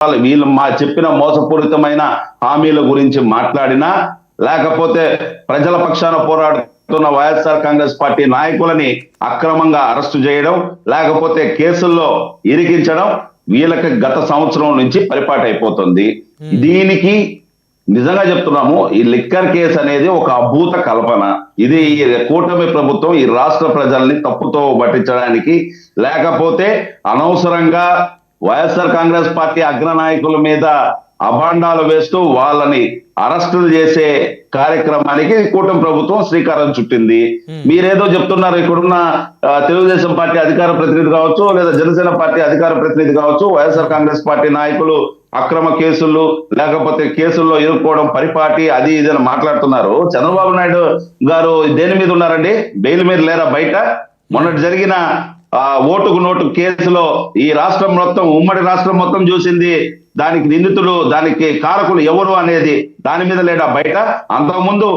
వీళ్ళు చెప్పిన మోసపూరితమైన హామీల గురించి మాట్లాడినా, లేకపోతే ప్రజల పక్షాన పోరాడుతున్న వైఎస్ఆర్ కాంగ్రెస్ పార్టీ నాయకులని అక్రమంగా అరెస్టు చేయడం, లేకపోతే కేసుల్లో ఇరికించడం వీళ్ళకి గత సంవత్సరం నుంచి పరిపాటైపోతుంది. దీనికి నిజంగా చెప్తున్నాము, ఈ లిక్కర్ కేసు అనేది ఒక అభూత కల్పన. ఇది కూటమి ప్రభుత్వం ఈ రాష్ట్ర ప్రజల్ని తప్పుతో పట్టించడానికి, లేకపోతే అనవసరంగా వైఎస్ఆర్ కాంగ్రెస్ పార్టీ అగ్రనాయకుల మీద అభాండాలు వేస్తూ వాళ్ళని అరెస్టులు చేసే కార్యక్రమానికి కూటమి ప్రభుత్వం శ్రీకారం చుట్టింది. మీరేదో చెప్తున్నారు, ఇక్కడున్న తెలుగుదేశం పార్టీ అధికార ప్రతినిధి కావచ్చు, లేదా జనసేన పార్టీ అధికార ప్రతినిధి కావచ్చు, వైఎస్ఆర్ కాంగ్రెస్ పార్టీ నాయకులు అక్రమ కేసులు లేకపోతే కేసుల్లో ఇరుక్కోవడం పరిపాటి అది ఇది అని మాట్లాడుతున్నారు. చంద్రబాబు నాయుడు గారు దేని మీద ఉన్నారండి? బెయిల్ మీద లేరా బయట? మొన్నటి జరిగిన ఓటుకు నోటు కేసులో ఈ రాష్ట్రం మొత్తం, ఉమ్మడి రాష్ట్రం మొత్తం చూసింది. దానికి నిందితులు, దానికి కారకులు ఎవరు అనేది దాని మీద లేడా బయట? అంతకుముందు